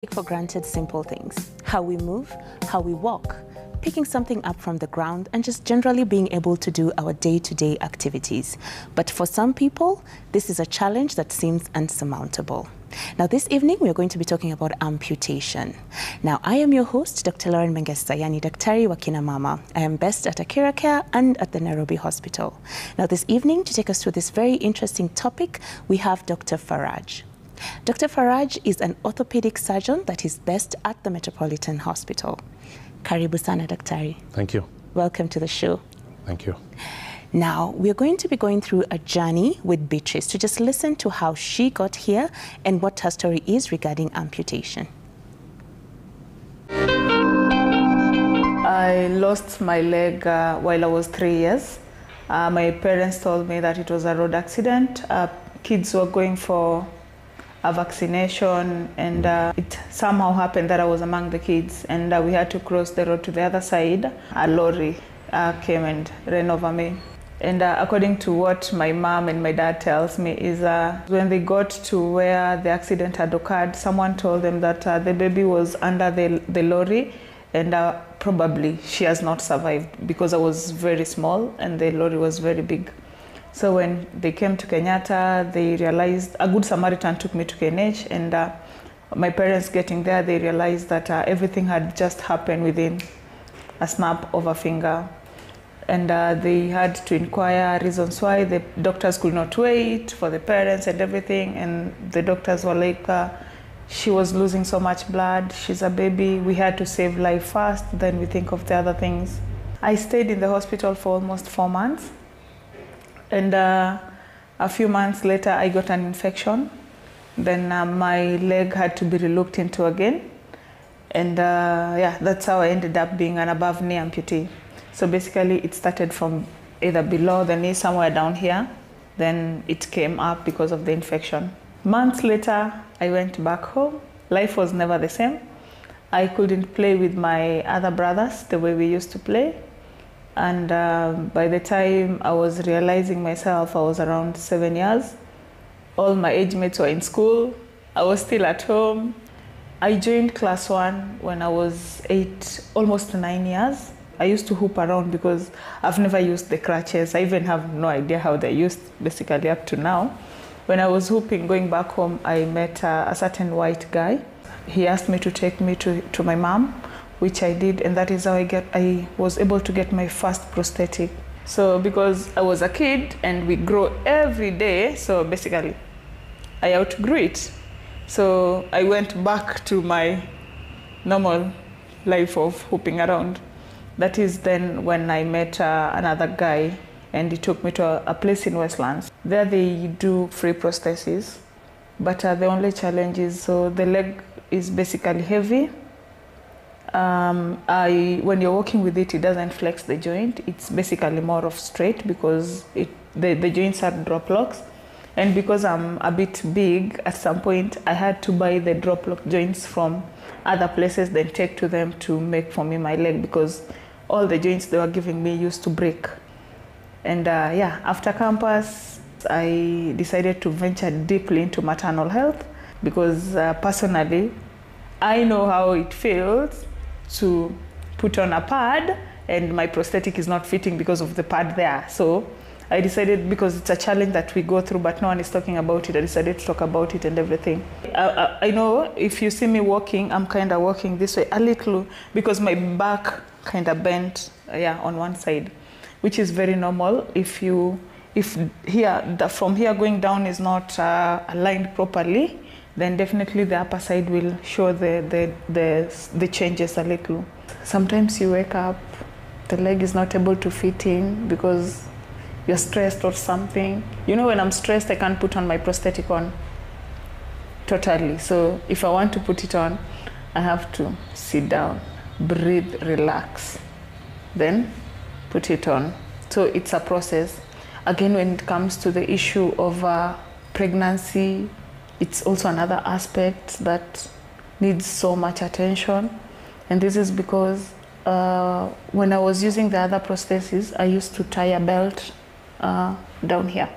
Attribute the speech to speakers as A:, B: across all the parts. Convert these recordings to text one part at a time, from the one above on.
A: Take for granted simple things, how we move, how we walk, picking something up from the ground, and just generally being able to do our day-to-day activities. But for some people, this is a challenge that seems insurmountable. Now, this evening, we're going to be talking about amputation. Now, I am your host, Dr. Lauren Mengesa, yani Daktari wa kina mama. I am based at Akira Care and at the Nairobi Hospital. Now, this evening, to take us through this very interesting topic, we have Dr. Faraj. Dr. Faraj is an orthopedic surgeon that is based at the Metropolitan Hospital. Karibu sana, Daktari.
B: Thank you.
A: Welcome to the show.
B: Thank you.
A: Now, we're going to be going through a journey with Beatrice to just listen to how she got here and what her story is regarding amputation.
C: I lost my leg while I was 3 years. My parents told me that it was a road accident. Kids were going for a vaccination, and it somehow happened that I was among the kids, and we had to cross the road to the other side. A lorry came and ran over me. And according to what my mom and my dad tells me is when they got to where the accident had occurred, someone told them that the baby was under the lorry, and probably she has not survived because I was very small and the lorry was very big. So when they came to Kenyatta, they realized, a good Samaritan took me to KNH, and my parents getting there, they realized that everything had just happened within a snap of a finger. And they had to inquire reasons why. The doctors could not wait for the parents and everything, and the doctors were like, she was losing so much blood, she's a baby, we had to save life first, then we think of the other things. I stayed in the hospital for almost 4 months. And a few months later, I got an infection. Then my leg had to be relooked into again. And yeah, that's how I ended up being an above knee amputee. So basically, it started from either below the knee, somewhere down here. Then it came up because of the infection. Months later, I went back home. Life was never the same. I couldn't play with my other brothers the way we used to play. And by the time I was realizing myself, I was around 7 years. All my age mates were in school. I was still at home. I joined class 1 when I was 8, almost 9 years. I used to hoop around because I've never used the crutches. I even have no idea how they're used, basically up to now. When I was hooping, going back home, I met a certain white guy. He asked me to take me to my mom, which I did, and that is how I was able to get my first prosthetic. So because I was a kid and we grow every day, so basically I outgrew it. So I went back to my normal life of hooping around. That is then when I met another guy, and he took me to a place in Westlands. There they do free prosthesis, but the only challenge is, so the leg is basically heavy. When you're working with it, it doesn't flex the joint. It's basically more of straight because the joints are drop locks. And because I'm a bit big, at some point I had to buy the drop lock joints from other places, then take to them to make for me my leg, because all the joints they were giving me used to break. And yeah, after campus, I decided to venture deeply into maternal health because personally, I know how it feels to put on a pad and my prosthetic is not fitting because of the pad there. So I decided, because it's a challenge that we go through but no one is talking about it, I decided to talk about it and everything. I know if you see me walking, I'm kind of walking this way a little because my back kind of bent on one side, which is very normal. If here, from here going down is not aligned properly, then definitely the upper side will show the changes a little. Sometimes you wake up, the leg is not able to fit in because you're stressed or something. You know, when I'm stressed, I can't put on my prosthetic on totally. So if I want to put it on, I have to sit down, breathe, relax, then put it on. So it's a process. Again, when it comes to the issue of pregnancy, it's also another aspect that needs so much attention. And this is because when I was using the other prosthesis, I used to tie a belt down here.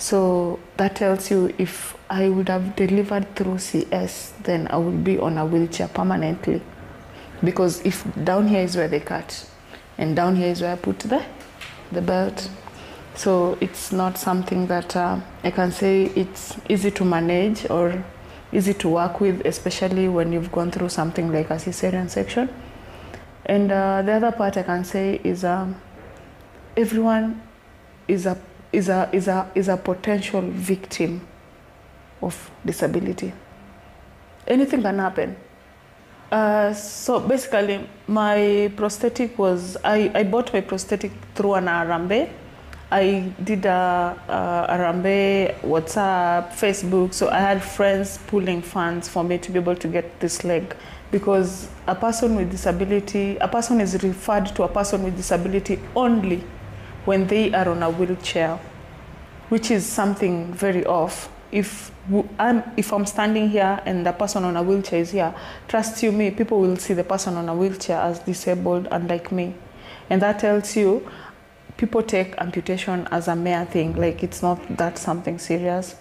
C: So that tells you if I would have delivered through CS, then I would be on a wheelchair permanently. Because if down here is where they cut, and down here is where I put the belt. So it's not something that I can say it's easy to manage or easy to work with, especially when you've gone through something like a cesarean section. And the other part I can say is everyone is a potential victim of disability. Anything can happen. So basically, my prosthetic was, I bought my prosthetic through an Arambe. I did a Arambe, WhatsApp, Facebook, so I had friends pulling funds for me to be able to get this leg. Because a person with disability, a person is referred to a person with disability only when they are on a wheelchair, which is something very off. If I'm standing here and the person on a wheelchair is here, trust you me, people will see the person on a wheelchair as disabled, unlike me. And that tells you, people take amputation as a mere thing, like it's not that something serious.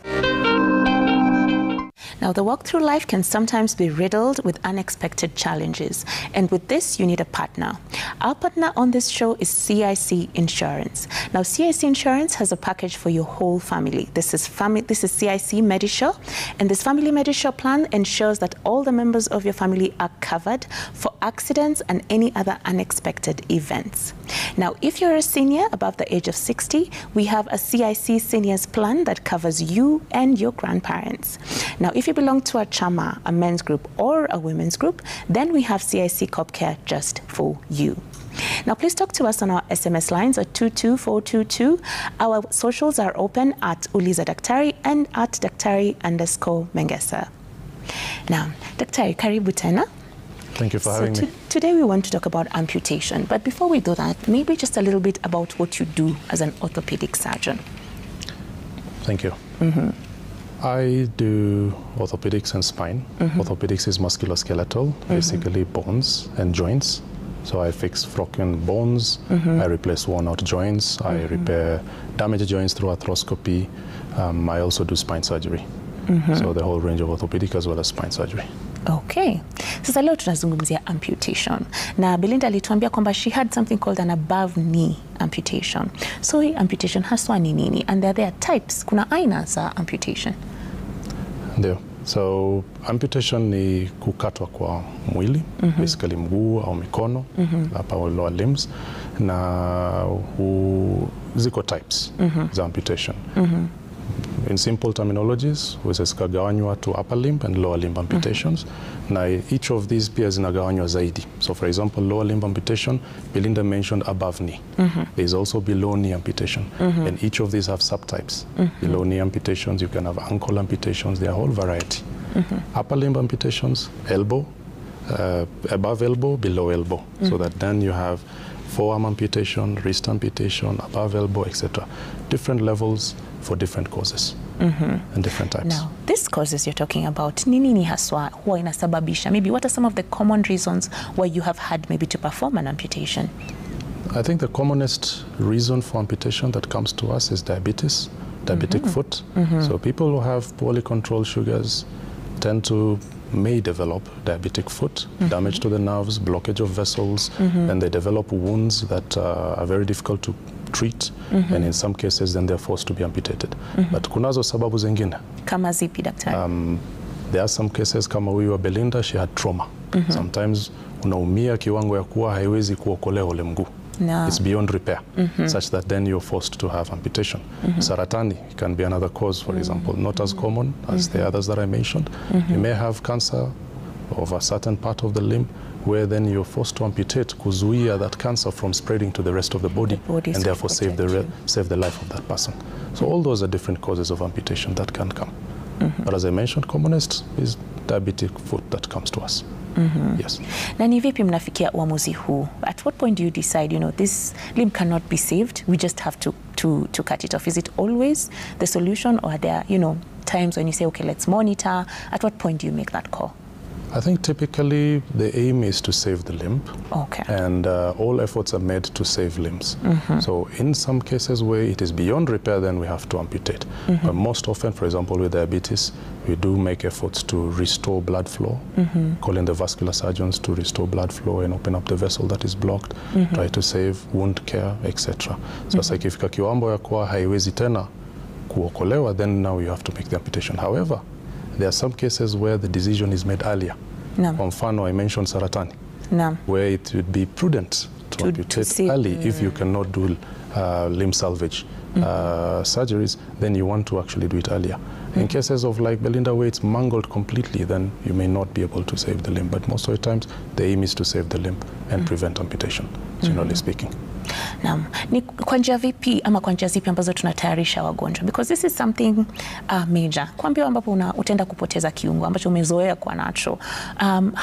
A: Now, the walk through life can sometimes be riddled with unexpected challenges. And with this, you need a partner. Our partner on this show is CIC Insurance. Now, CIC Insurance has a package for your whole family. This is CIC Medisure. And this family Medisure plan ensures that all the members of your family are covered for accidents and any other unexpected events. Now, if you're a senior above the age of 60, we have a CIC Seniors plan that covers you and your grandparents. Now, if you belong to a chama, a men's group, or a women's group, then we have CIC Corp Care just for you. Now, please talk to us on our SMS lines at 22422. Our socials are open at ULIZA Daktari and at Daktari_Mengesa. Now, Daktari, karibu tena.
B: Thank you for having me.
A: Today we want to talk about amputation, but before we do that, maybe just a little bit about what you do as an orthopedic surgeon.
B: Thank you. I do orthopedics and spine. Orthopedics is musculoskeletal, basically bones and joints. So I fix broken bones, I replace worn-out joints, I repair damaged joints through arthroscopy. I also do spine surgery. So the whole range of orthopedic as well as spine surgery.
A: Okay. Sasa leo tunazungumzia amputation. Na Belinda alituambia kwamba she had something called an above knee amputation. So hii amputation haswa ni nini? And there are types. Kuna aina za amputation.
B: Ndio. So amputation ni kukatwa kwa mwili, basically mguu au mikono, hapa lower limbs, na ziko types za amputation. In simple terminologies, zikagawanywa to upper limb and lower limb amputations. Na each of these pia zinagawanywa zaidi. So for example, lower limb amputation, Belinda mentioned above knee. There is also below knee amputation. And each of these have subtypes. Below knee amputations, you can have ankle amputations, there are a whole variety. Upper limb amputations, elbow, above elbow, below elbow. So that then you have forearm amputation, wrist amputation, above elbow, etc. Different levels for different causes and different types.
A: Now, these causes you're talking about, ni nini haswa huwa inasababisha? Maybe what are some of the common reasons why you have had maybe to perform an amputation?
B: I think the commonest reason for amputation that comes to us is diabetes, diabetic foot. So people who have poorly controlled sugars may develop diabetic foot, damage to the nerves, blockage of vessels, and they develop wounds that are very difficult to treat, and in some cases then they're forced to be amputated. But kunazo sababu zingine.
A: Kama zipi, daktari?
B: There are some cases kama huyu wa Belinda, she had trauma. Sometimes unaumia kiwango ya kuwa haiwezi kuokolea ule mguu. No. It's beyond repair, such that then you're forced to have amputation. Saratani can be another cause, for example, not as common as the others that I mentioned. You may have cancer of a certain part of the limb, where then you're forced to amputate, kuzuia that cancer from spreading to the rest of the body and therefore save the life of that person. So all those are different causes of amputation that can come. But as I mentioned, commonest is diabetic foot that comes to us. Yes.
A: Na ni vipi mnafikia uamuzi huu? At what point do you decide, this limb cannot be saved, we just have to cut it off? Is it always the solution, or are there, times when you say, okay, let's monitor? At what point do you make that call?
B: I think typically the aim is to save the limb.
A: Okay.
B: And all efforts are made to save limbs. So in some cases where it is beyond repair, then we have to amputate. But most often, for example, with diabetes, we do make efforts to restore blood flow, calling the vascular surgeons to restore blood flow and open up the vessel that is blocked, try to save wound care, etc. So sasa ikifika kiwango ya kuwa haiwezi tena kuokolewa, then now you have to make the amputation. However, there are some cases where the decision is made earlier. Kwa mfano, I mentioned saratani, where it would be prudent to amputate early if you cannot do limb salvage surgeries, then you want to actually do it earlier. In cases of like Belinda, where it's mangled completely, then you may not be able to save the limb. But most of the times, the aim is to save the limb and prevent amputation, generally speaking.
A: Naam, ni kwa njia vipi ama kwa njia zipi ambazo tunatayarisha wagonjwa? Because this is something major. Kuambiwa ambapo utaenda kupoteza kiungo ambacho umezoea kwa nacho.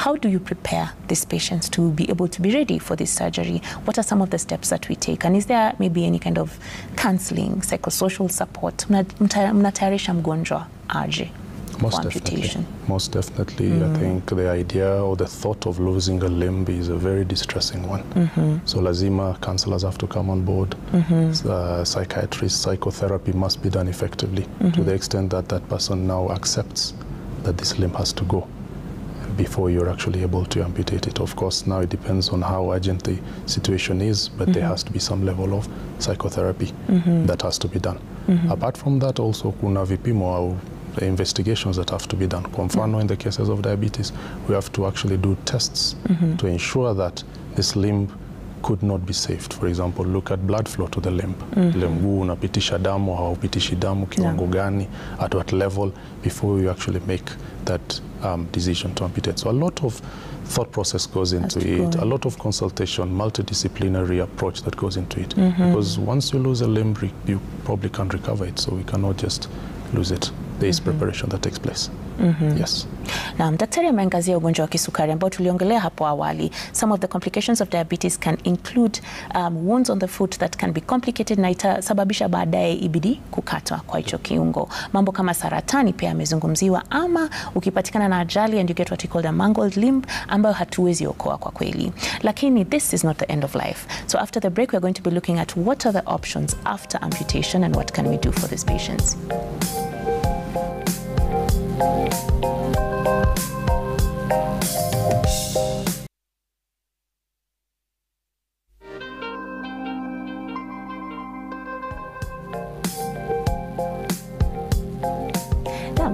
A: How do you prepare these patients to be able to be ready for this surgery? What are some of the steps that we take? And is there maybe any kind of counseling, psychosocial support? Mnatayarisha mgonjwa aje?
B: Most definitely. I think the idea or the thought of losing a limb is a very distressing one. So lazima counselors have to come on board. Psychiatrists, psychotherapy must be done effectively to the extent that that person now accepts that this limb has to go before you're actually able to amputate it. Of course, now it depends on how urgent the situation is, but there has to be some level of psychotherapy that has to be done. Apart from that, also kuna vipimo au investigations that have to be done. Kwa mfano, in the cases of diabetes, we have to actually do tests to ensure that this limb could not be saved. For example, look at blood flow to the limb. Mguu unapitisha damu, haupitishi damu, kiwango gani, at what level, before you actually make that decision to amputate. So a lot of thought process goes into it, a lot of consultation, multidisciplinary approach that goes into it. Because once you lose a limb, you probably can't recover it, so we cannot just lose it. There is preparation that takes place. Yes.
A: Naam, daktari ameangazia ugonjwa wa kisukari ambao tuliongelea hapo awali. Some of the complications of diabetes can include wounds on the foot that can be complicated na itasababisha baadaye ibidi kukatwa kwa hicho kiungo. Mambo kama saratani pia yamezungumziwa, ama ukipatikana na ajali and you get what we call a mangled limb ambayo hatuwezi okoa kwa kweli. Lakini this is not the end of life. So after the break, we're going to be looking at what are the options after amputation and what can we do for these patients.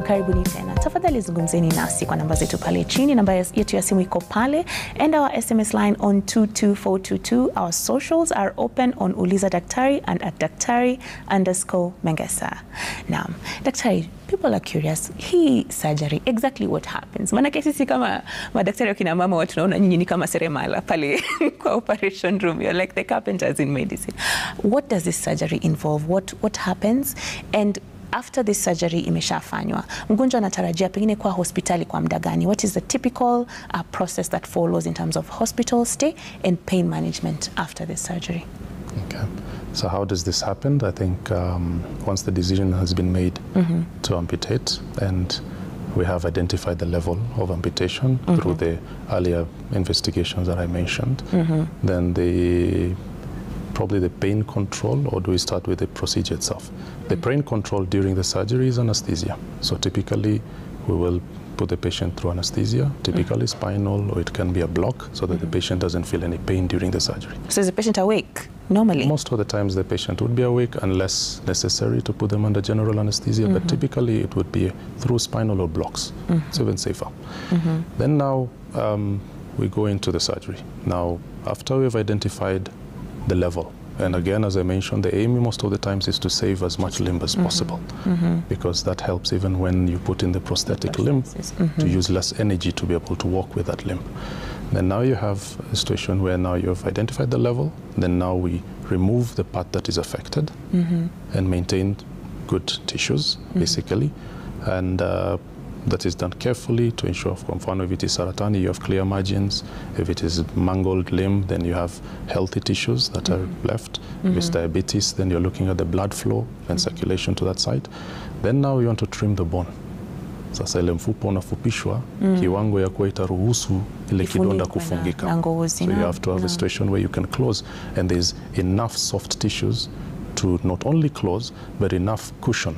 A: Karibuni tena. Tafadhali zungumzeni nasi kwa namba zetu pale chini. Namba yetu ya simu iko pale, and our SMS line on 22422. Our socials are open on ULIZA Daktari and at Daktari_Mengesa. Now, Daktari, people are curious. Hii surgery, exactly what happens? Maana sisi kama madaktari wakina mama watu naona nyinyi ni kama seremala pale kwa operation room. You're like the carpenters in medicine. What does this surgery involve? What happens? And after this surgery imeshafanywa, mgonjwa anatarajia pengine kwa hospitali kwa muda gani? What is the typical process that follows in terms of hospital stay and pain management after this surgery?
B: Okay. So how does this happen? I think once the decision has been made to amputate, and we have identified the level of amputation through the earlier investigations that I mentioned, then probably the pain control, or do we start with the procedure itself? The pain control during the surgery is anesthesia. So typically we will put the patient through anesthesia, typically spinal, or it can be a block, so that the patient doesn't feel any pain during the surgery.
A: So is the patient awake normally?
B: Most of the times the patient would be awake unless necessary to put them under general anesthesia, but typically it would be through spinal or blocks. It's even safer. Then now we go into the surgery. Now, after we've identified the level, and again, as I mentioned, the aim most of the times is to save as much limb as possible, because that helps even when you put in the prosthetic limb to use less energy to be able to walk with that limb. Then now you have a situation where now you've identified the level, then now we remove the part that is affected and maintain good tissues, basically, and that is done carefully to ensure, for example, if it is saratani, you have clear margins. If it is mangled limb, then you have healthy tissues that are left. If it's diabetes, then you're looking at the blood flow and circulation to that site. Then now you want to trim the bone. Sasa ile mfupa unafupishwa kiwango ya kuwa itaruhusu ile kidonda kufungika. So you have to have a situation where you can close and there's enough soft tissues to not only close but enough cushion.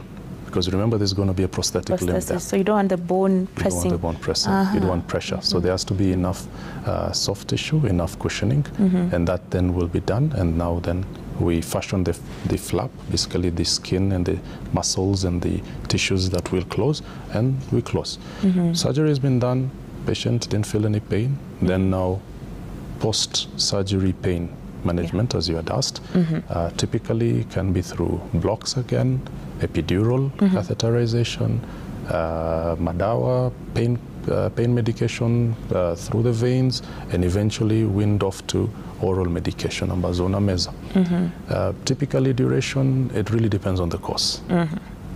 B: Because remember, there's going to be a prosthetic limb there.
A: So you don't want the bone pressing.
B: You don't want the bone pressing. You don't want pressure. So there has to be enough soft tissue, enough cushioning, and that then will be done. And now then we fashion the flap, basically the skin and the muscles and the tissues that will close, and we close. Surgery has been done. Patient didn't feel any pain. Then now post-surgery pain management, as you had asked, typically can be through blocks again, epidural catheterization, madawa, pain medication through the veins, and eventually weaned off to oral medication, ambazo unameza. Typically duration, it really depends on the course.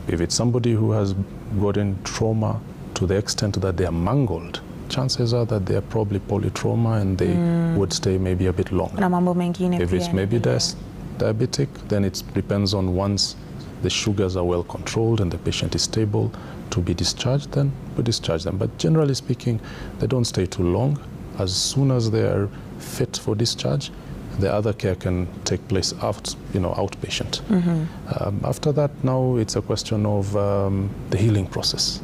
B: If it's somebody who has gotten trauma to the extent that they are mangled, chances are that they are probably polytrauma and they would stay maybe a bit longer. If it's maybe diabetic, then it depends on once the sugars are well controlled and the patient is stable to be discharged, then we discharge them. But generally speaking, they don't stay too long. As soon as they are fit for discharge, the other care can take place outpatient. After that, now it's a question of the healing process.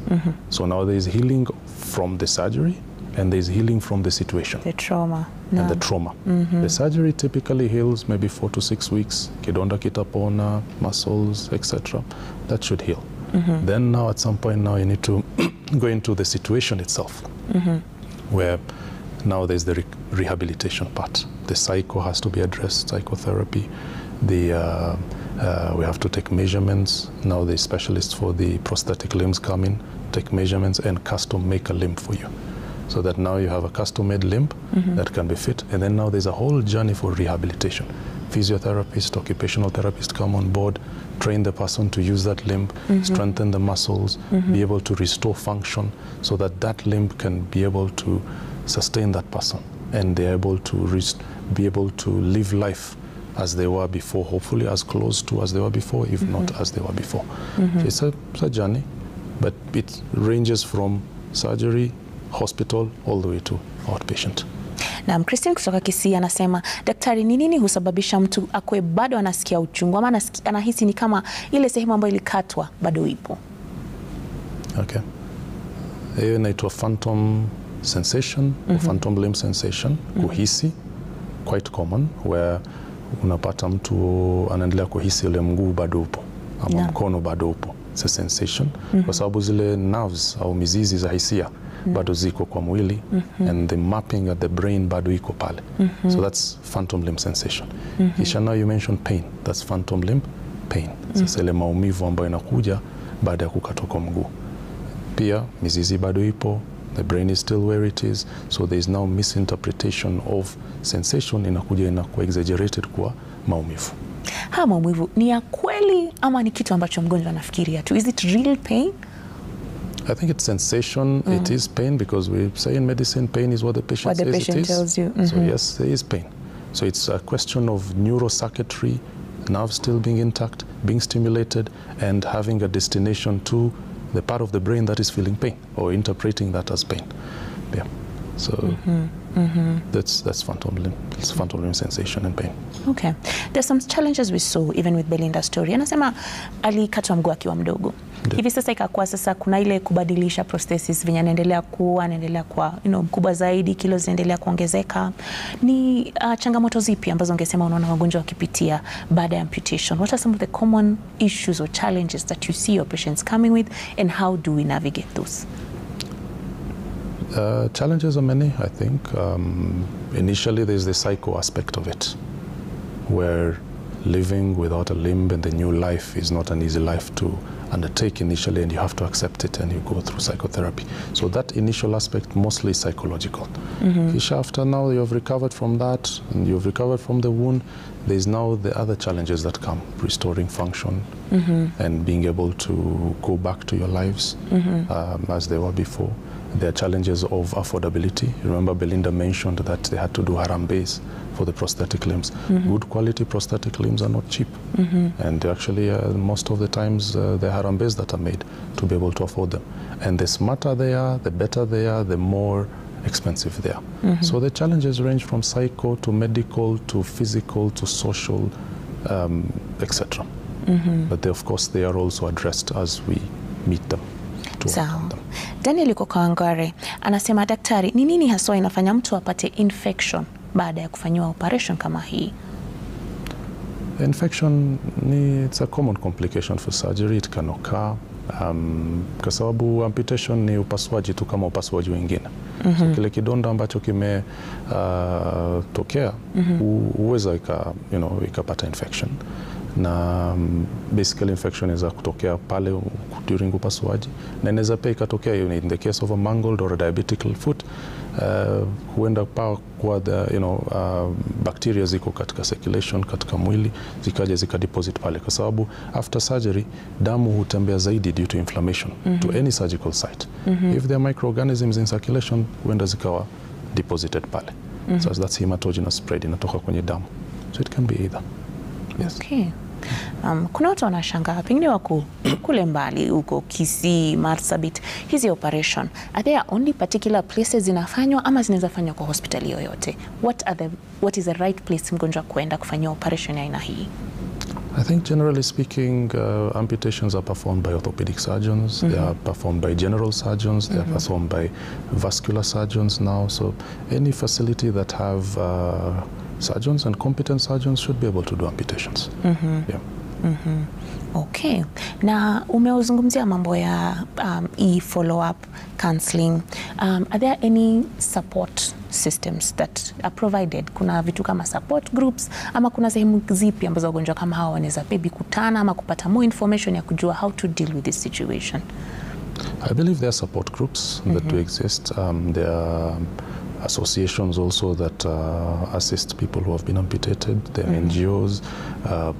B: So now there is healing from the surgery and there is healing from the situation.
A: The trauma.
B: And the trauma. The surgery typically heals maybe 4 to 6 weeks. Kidonda kitapona, muscles, etc. That should heal. Then now at some point now you need to go into the situation itself, where now there's the rehabilitation part. The psycho has to be addressed, psychotherapy. We have to take measurements. Now the specialists for the prosthetic limbs come in, take measurements and custom make a limb for you. So that now you have a custom-made limb that can be fit. And then now there's a whole journey for rehabilitation. Physiotherapist, occupational therapist come on board, train the person to use that limb, strengthen the muscles, be able to restore function so that that limb can be able to sustain that person and they're able to be able to live life as they were before, hopefully as close to as they were before, if not as they were before. So it's a journey, but it ranges from surgery, hospital, all the way to outpatient.
A: Na Christine kutoka Kisii anasema, daktari, ni nini husababisha mtu akwe bado anasikia uchungu ama anahisi ni kama ile sehemu ambayo ilikatwa bado ipo?
B: Okay. Hiyo inaitwa phantom sensation or phantom limb sensation, kuhisi, quite common, where unapata mtu anaendelea kuhisi ile mguu bado upo ama mkono bado upo. It's a sensation kwa sababu zile nerves au mizizi za hisia bado ziko kwa mwili and the mapping at the brain bado iko pale. So that's phantom limb sensation. Kisha now you mentioned pain. That's phantom limb pain. Sasa ile maumivu ambayo inakuja baada ya kukatwa kwa mguu. Pia mizizi bado ipo, the brain is still where it is, so there is now misinterpretation of sensation, inakuwa exaggerated kwa maumivu.
A: Maumivu ni ya kweli ama ni kitu ambacho mgonjwa anafikiria tu? Is it real pain?
B: I think it's sensation. It is pain because we say in medicine pain is what the patient says it is.
A: Tells you.
B: So yes, there is pain. So it's a question of neurocircuitry, nerves still being intact, being stimulated, and having a destination to the part of the brain that is feeling pain or interpreting that as pain. Yeah. So that's phantom limb. It's phantom limb sensation and pain.
A: Okay. There's some challenges we saw even with Belinda's story. Anasema alikatwa mguu akiwa mdogo. Hivi sasa ikakuwa sasa kuna ile kubadilisha prosthesis venye anaendelea kuwa mkubwa zaidi, kilo zinaendelea kuongezeka. Ni changamoto zipi ambazo ungesema unaona wagonjwa wakipitia baada ya amputation? What are some of the common issues or challenges that you see your patients coming with, and how do we navigate those?
B: Challenges are many, I think. Initially, there's the psycho aspect of it, where living without a limb and the new life is not an easy life to undertake initially, and you have to accept it and you go through psychotherapy. So that initial aspect mostly is psychological. After now you've recovered from that and you've recovered from the wound, there's now the other challenges that come, restoring function and being able to go back to your lives as they were before. There are challenges of affordability. Remember, Belinda mentioned that they had to do harambees for the prosthetic limbs. Good quality prosthetic limbs are not cheap. And actually, most of the times, the harambees that are made to be able to afford them. And the smarter they are, the better they are, the more expensive they are. So the challenges range from psycho to medical to physical to social, etc. But they, of course, they are also addressed as we meet them.
A: Sawa. Daniel yuko Kawangware anasema, daktari, ni nini haswa inafanya mtu apate infection baada ya kufanyiwa operation kama hii?
B: Infection it's a common complication for surgery. It can occur kwa sababu amputation ni upasuaji tu kama upasuaji wengine. So kile kidonda ambacho kime tokea huweza ikapata infection. Na basically infection inaweza kutokea pale during upasuaji, na inaweza pia ikatokea in the case of a mangled or a diabetic foot, huenda kwa bacteria ziko katika circulation katika mwili zikaja zikadeposit pale, kwa sababu after surgery damu hutembea zaidi due to inflammation to any surgical site. If there are microorganisms in circulation, huenda zikawa deposited pale. So that's hematogenous spread, inatoka kwenye damu. So it can be either. Yes.
A: Okay. Kuna watu wanashangaa pengine wako kule mbali huko Kisii, Marsabit, hizi operation, are there only particular places zinafanywa ama zinaweza fanywa kwa hospitali yoyote? What is the right place mgonjwa kwenda kufanyia operation ya aina hii?
B: I think generally speaking, amputations are performed by orthopedic surgeons. They are performed by general surgeons. They are performed by vascular surgeons now. So any facility that have surgeons and competent surgeons should be able to do amputations. Yeah.
A: Okay. Na umeuzungumzia mambo ya follow-up counseling. Are there any support systems that are provided? Kuna vitu kama support groups ama kuna sehemu zipi ambazo wagonjwa kama hawa wanaweza maybe kutana ama kupata more information ya kujua how to deal with this situation?
B: I believe there are support groups that do exist. There are associations also that assist people who have been amputated. There are NGOs.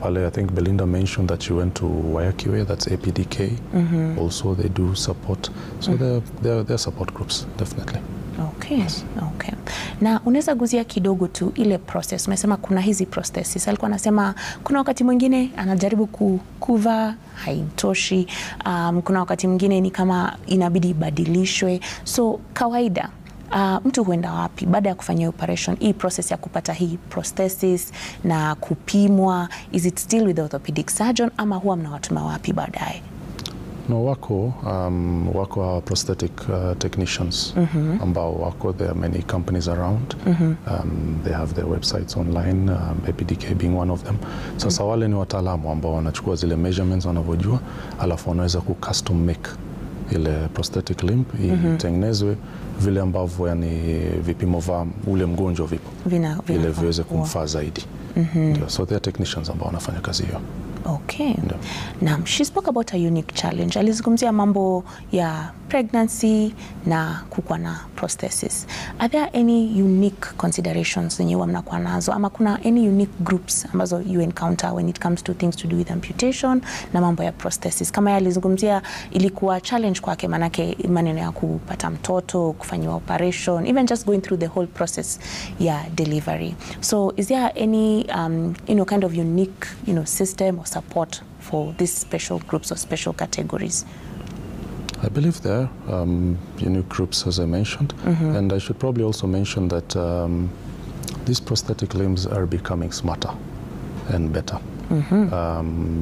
B: I think Belinda mentioned that she went to Wayakiwe, that's APDK. Also they do support. So there are support groups, definitely.
A: Okay, yes. Okay. Na unaweza guzia kidogo tu ile process. Umesema kuna hizi prosthesis. Alikuwa anasema kuna wakati mwingine anajaribu kuvaa haimtoshi. Kuna wakati mwingine ni kama inabidi ibadilishwe. So kawaida mtu huenda wapi baada ya kufanya operation, hii process ya kupata hii prosthesis na kupimwa? Is it still with the orthopedic surgeon ama huwa mnawatuma wapi baadaye?
B: No, wako prosthetic technicians ambao wako. There are many companies around. They have their websites online, APDK being one of them. Sasa wale ni wataalamu ambao wanachukua zile measurements wanavyojua, alafu wanaweza custom make ile prosthetic limb itengenezwe vile ambavyo yani vipimo vya ule mgonjwa vipo ile viweze kumfaa zaidi. So there are technicians ambao wanafanya kazi hiyo.
A: Okay. Now, she spoke about a unique challenge. Alizungumzia mambo ya pregnancy na kukua na prosthesis. Are there any unique considerations zenye mnakuwa nazo ama kuna any unique groups ambazo you encounter when it comes to things to do with amputation na mambo ya prosthesis? Kama alizungumzia ilikuwa challenge kwake manake maneno ya kupata mtoto, kufanyiwa operation, even just going through the whole process ya delivery. So is there any kind of unique system or support for these special groups or special categories?
B: I believe there are unique groups, as I mentioned, and I should probably also mention that these prosthetic limbs are becoming smarter and better.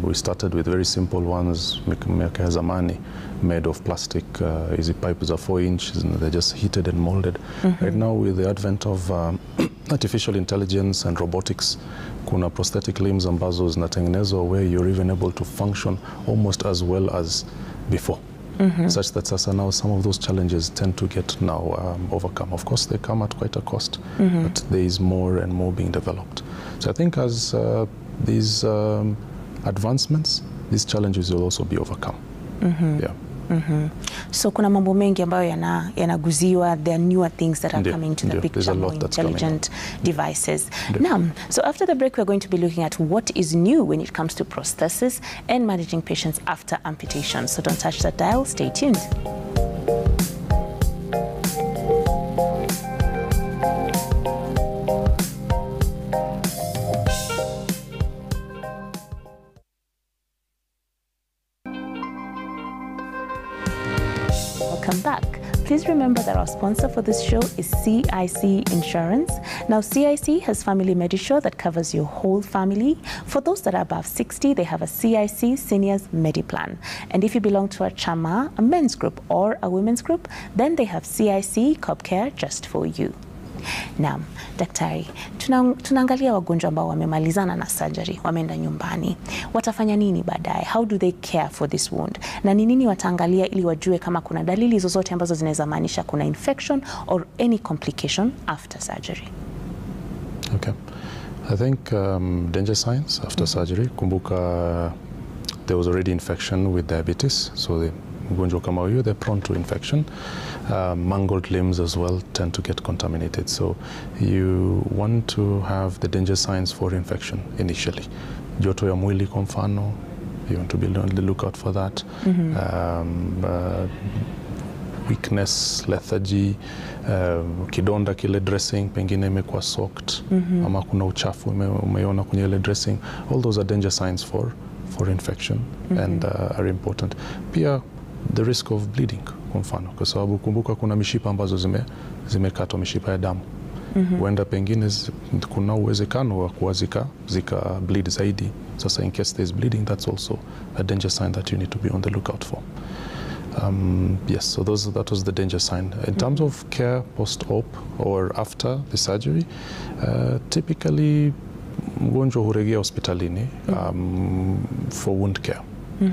B: We started with very simple ones, miaka ya zamani, made of plastic. Easy pipes are 4 inches and they're just heated and molded. Right now, with the advent of artificial intelligence and robotics, kuna prosthetic limbs ambazo zinatengenezwa where you're even able to function almost as well as before. Such that sasa now some of those challenges tend to get now overcome. Of course, they come at quite a cost, but there is more and more being developed. So I think as these advancements, these challenges will also be overcome. Yeah.
A: So kuna mambo mengi ambayo yanaguziwa. There are newer things that are coming to the picture, more intelligent devices. Now, so after the break, we're going to be looking at what is new when it comes to prosthesis and managing patients after amputation. So don't touch that dial, stay tuned. please remember that our sponsor for this show is CIC Insurance. Now, CIC has Family Medisure that covers your whole family. For those that are above 60, they have a CIC Seniors Mediplan. And if you belong to a chama, a men's group, or a women's group, then they have CIC Corp Care just for you. Naam, daktari, tunaangalia wagonjwa ambao wamemalizana na surgery, wameenda nyumbani. Watafanya nini baadaye? How do they care for this wound? Na ni nini wataangalia ili wajue kama kuna dalili zozote ambazo zinaweza maanisha kuna infection or any complication after surgery?
B: Okay. I think danger signs after surgery. Kumbuka there was already infection with diabetes, so the mgonjwa kama huyo, they're prone to infection. Mangled limbs as well tend to get contaminated. So you want to have the danger signs for infection initially. Joto ya mwili kwa mfano, you want to be on the lookout for that. Weakness, lethargy, kidonda kile dressing pengine imekuwa soaked, ama kuna uchafu umeona kwenye ile dressing. All those are danger signs for infection and are important. Pia the risk of bleeding kwa mfano, kwa sababu kumbuka kuna mishipa ambazo zimekatwa, mishipa ya damu. Huenda pengine kuna uwezekano wa kuwa zika bleed zaidi. Sasa in case there's bleeding, that's also a danger sign that you need to be on the lookout for. Yes, so that was the danger sign. In terms of care post-op or after the surgery, typically mgonjwa hurejea hospitalini for wound care.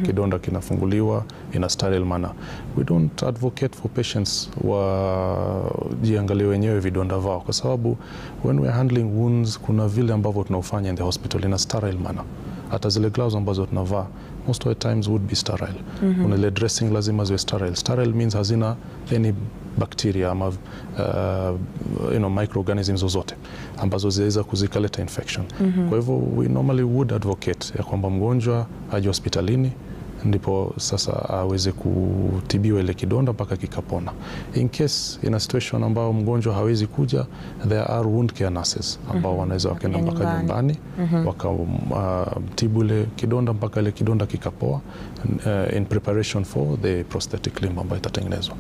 B: Kidonda kinafunguliwa in a sterile manner. We don't advocate for patients wajiangalie wenyewe vidonda vao, kwa sababu when we're handling wounds kuna vile ambavyo tunafanya in the hospital in a sterile manner. Hata zile gloves ambazo tunavaa most of the times would be sterile. Unile dressing lazima ziwe sterile. Sterile means hazina any bacteria ama microorganisms zozote ambazo zinaweza kuzikaleta infection. Kwa hivyo we normally would advocate ya kwamba mgonjwa aje hospitalini ndipo sasa aweze kutibiwa ile kidonda mpaka kikapona. In case in a situation ambao mgonjwa hawezi kuja, there are wound care nurses ambao wanaweza wakaenda mpaka nyumbani wakatibu ile kidonda mpaka ile kidonda kikapoa, in preparation for the prosthetic limb ambayo itatengenezwa.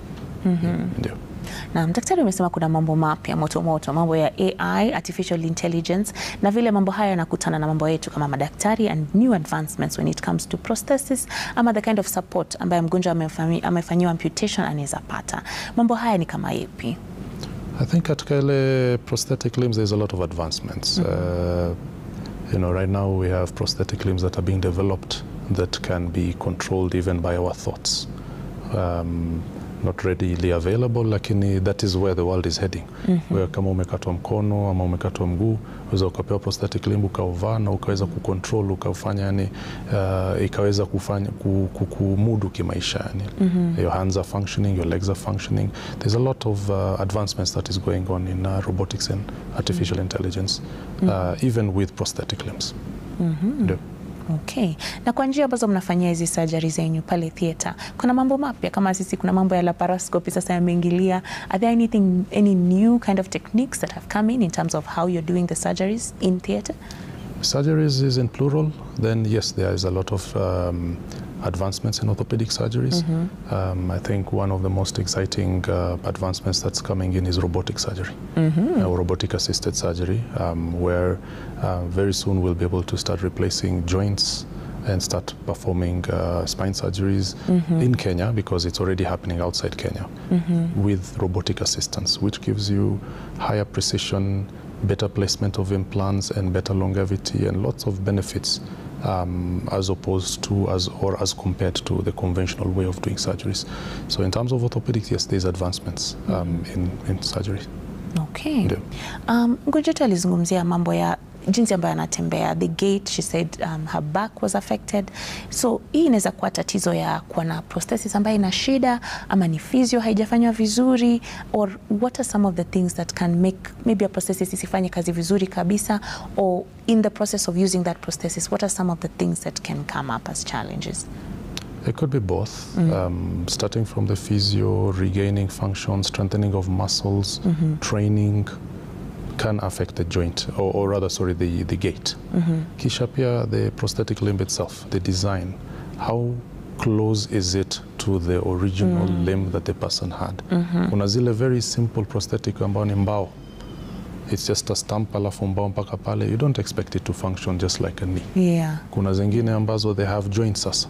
B: Ndio.
A: Na daktari umesema kuna mambo mapya moto, mambo ya AI, artificial intelligence, na vile mambo haya yanakutana na mambo yetu kama madaktari and new advancements when it comes to prosthesis ama the kind of support ambayo mgonjwa amefanyiwa amputation anaweza pata. Mambo haya ni kama yapi?
B: I think katika ile prosthetic limbs there's a lot of advancements. Right now we have prosthetic limbs that are being developed that can be controlled even by our thoughts. Not readily available, lakini that is where the world is heading. Where kama umekatwa mkono ama umekatwa mguu, unaweza ukapewa prosthetic limb ukauvaa na ukaweza kucontrol, ukafanya yani ikaweza kufanya kumudu kimaisha yani. Your hands are functioning, your legs are functioning. There's a lot of advancements that is going on in robotics and artificial intelligence, even with prosthetic limbs.
A: Okay. Na kwa njia ambazo mnafanyia hizi surgery zenyu pale theater, kuna mambo mapya kama sisi kuna mambo ya laparoscopy sasa yameingilia. Are there any new kind of techniques that have come in terms of how you're doing the surgeries in theater?
B: Surgeries is in plural, then yes, there is a lot of advancements in orthopedic surgeries. I think one of the most exciting advancements that's coming in is robotic surgery, robotic assisted surgery, where very soon we'll be able to start replacing joints and start performing spine surgeries in Kenya, because it's already happening outside Kenya, with robotic assistance, which gives you higher precision, better placement of implants and better longevity and lots of benefits as opposed to as compared to the conventional way of doing surgeries. So in terms of orthopedics, yes, there's advancements in surgery.
A: Okay. Mgonjwa alizungumzia mambo ya jinsi ambayo anatembea, the gait, she said her back was affected. So hii inaweza kuwa tatizo ya kuwa na prosthesis ambayo ina shida, ama ni physio haijafanywa vizuri, or what are some of the things that can make maybe a prosthesis isifanye kazi vizuri kabisa, or in the process of using that prosthesis, what are some of the things that can come up as challenges?
B: It could be both, starting from the physio, regaining function, strengthening of muscles, training can affect the joint, or rather, sorry, the gait. Kisha pia the prosthetic limb itself, the design, how close is it to the original limb that the person had. Kuna zile very simple prosthetic ambao ni mbao. It's just a stamp alafu mbao mpaka pale. You don't expect it to function just like a knee.
A: Yeah.
B: Kuna zingine ambazo they have joints sasa.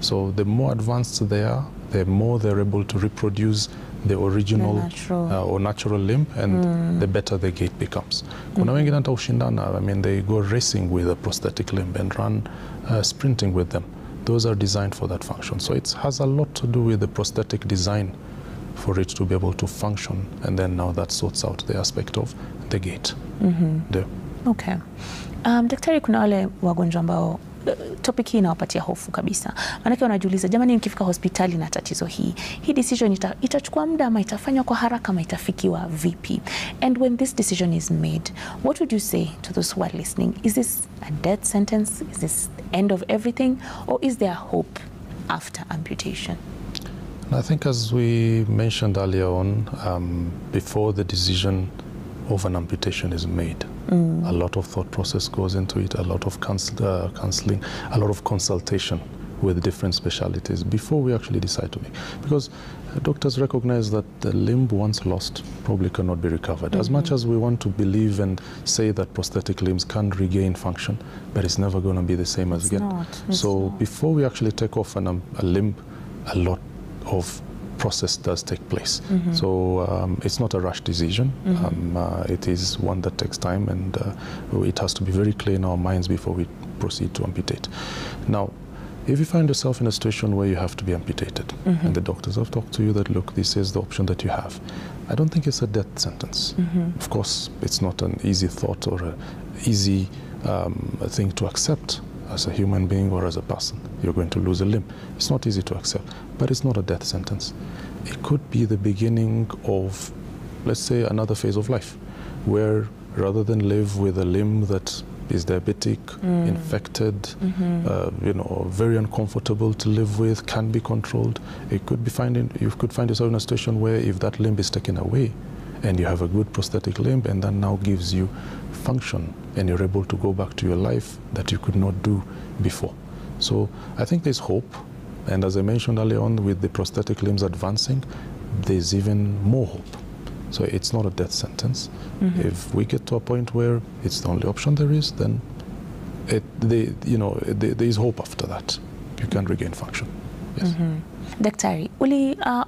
B: So the more advanced they are, the more they're able to reproduce the original or natural limb, and the better the gait becomes. Kuna wengine hata ushindana, I mean, they go racing with a prosthetic limb and run sprinting with them. Those are designed for that function. So it has a lot to do with the prosthetic design for it to be able to function, and then now that sorts out the aspect of the gait.
A: Okay. Daktari, kuna wale wagonjwa ambao topic hii inawapatia hofu kabisa. Maanake wanajiuliza, jamani, nikifika hospitali na tatizo hii decision itachukua muda ama itafanywa kwa haraka ama itafikiwa vipi? And when this decision is made, what would you say to those who are listening? Is this a death sentence? Is this the end of everything? Or is there hope after amputation?
B: I think, as we mentioned earlier on, before the decision of an amputation is made, a lot of thought process goes into it, a lot of counseling, a lot of consultation with different specialties before we actually decide to make. Because doctors recognize that the limb once lost probably cannot be recovered. As much as we want to believe and say that prosthetic limbs can regain function, but it's never going to be the same as again. So before we actually take off a limb, a lot of process does take place. So it's not a rash decision. It is one that takes time, and it has to be very clear in our minds before we proceed to amputate. Now, if you find yourself in a situation where you have to be amputated, and the doctors have talked to you that, look, this is the option that you have, I don't think it's a death sentence. Of course, it's not an easy thought or an easy thing to accept. As a human being or as a person, you're going to lose a limb. It's not easy to accept, but it's not a death sentence. It could be the beginning of, let's say, another phase of life, where rather than live with a limb that is diabetic, infected, you know, very uncomfortable to live with, can't be controlled, you could find yourself in a situation where if that limb is taken away, and you have a good prosthetic limb, and that now gives you function, and you're able to go back to your life that you could not do before. So I think there's hope, and as I mentioned earlier on, with the prosthetic limbs advancing, there's even more hope. So it's not a death sentence. If we get to a point where it's the only option there is, then there is hope after that. You can regain function. Yes.
A: Daktari,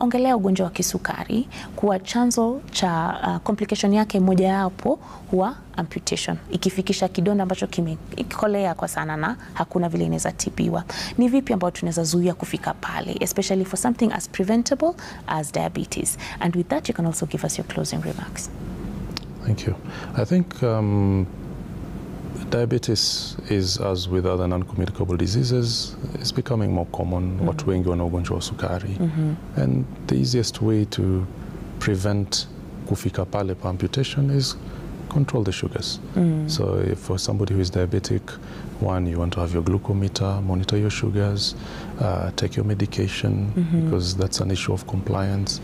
A: ongelea ugonjwa wa kisukari kuwa chanzo cha complication yake moja yapo huwa amputation. Ikifikisha kidonda ambacho kimekolea kwa sana na hakuna vile inaweza tibiwa. Ni vipi ambao tunaweza zuia kufika pale, especially for something as preventable as diabetes? And with that, you can also give us your closing remarks.
B: Thank you. I think diabetes is, as with other non-communicable diseases, is becoming more common. Watu wengi wana ugonjwa wa sukari. And the easiest way to prevent kufika pale pa amputation is control the sugars. So if for somebody who is diabetic, one, you want to have your glucometer, monitor your sugars, take your medication, because that's an issue of compliance.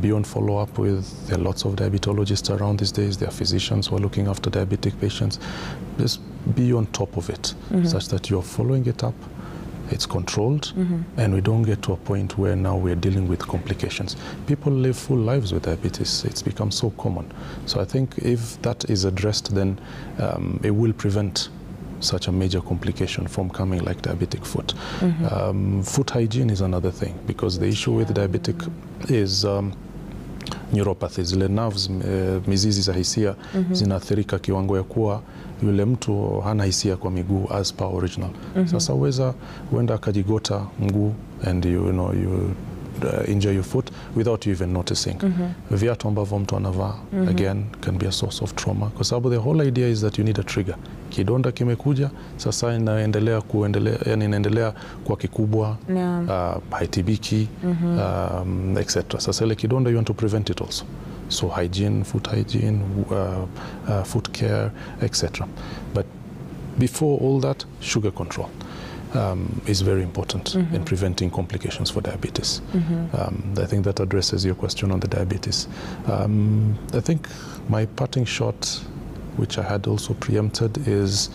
B: Be on follow-up with, there are lots of diabetologists around these days, there are physicians who are looking after diabetic patients. Just be on top of it, such that you're following it up, it's controlled, and we don't get to a point where now we're dealing with complications. People live full lives with diabetes. It's become so common. So I think if that is addressed, then it will prevent such a major complication from coming like diabetic foot. Foot hygiene is another thing, because the issue with diabetic is neuropathy. Zile nerves, mizizi za hisia zinaathirika kiwango ya kuwa yule mtu hana hisia kwa miguu as per original. Sasa huenda akajigota mguu and you injure your foot without you even noticing. Viatu ambavyo mtu anavaa again can be a source of trauma, kwa sababu the whole idea is that you need a trigger. Kidonda kimekuja, sasa inaendelea kwa kikubwa, haitibiki, etc. Sasa ile kidonda you want to prevent it also. So hygiene, foot hygiene, foot care, etc. But before all that, sugar control is very important in preventing complications for diabetes. I think that addresses your question on the diabetes. I think my parting shot, which I had also preempted, is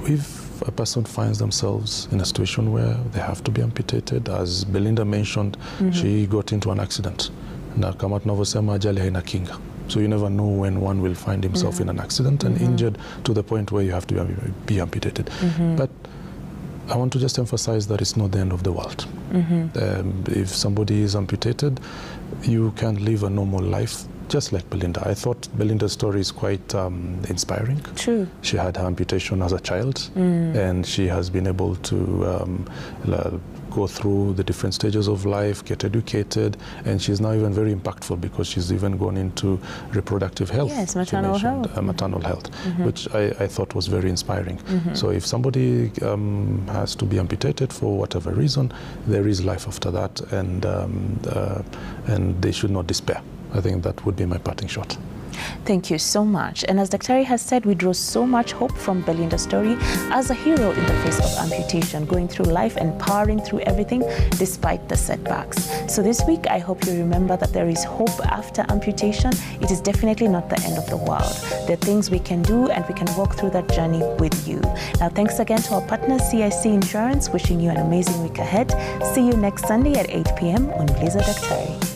B: we've a person finds themselves in a situation where they have to be amputated, as Belinda mentioned, she got into an accident. Na kama tunavyosema ajali haina kinga. So you never know when one will find himself in an accident and injured to the point where you have to be amputated. But I want to just emphasize that it's not the end of the world. If somebody is amputated, you can live a normal life, just like Belinda. I thought Belinda's story is quite inspiring.
A: True.
B: She had her amputation as a child, and she has been able to go through the different stages of life, get educated, and she's now even very impactful because she's even gone into reproductive health.
A: Yes, maternal health.
B: Maternal health, which I thought was very inspiring. So if somebody has to be amputated for whatever reason, there is life after that, and they should not despair. I think that would be my parting shot.
A: Thank you so much. And as Daktari has said, we draw so much hope from Belinda's story as a hero in the face of amputation, going through life and powering through everything despite the setbacks. So this week, I hope you remember that there is hope after amputation. It is definitely not the end of the world. There are things we can do, and we can walk through that journey with you. Now, thanks again to our partner, CIC Insurance, wishing you an amazing week ahead. See you next Sunday at 8 p.m. on ULIZA Daktari.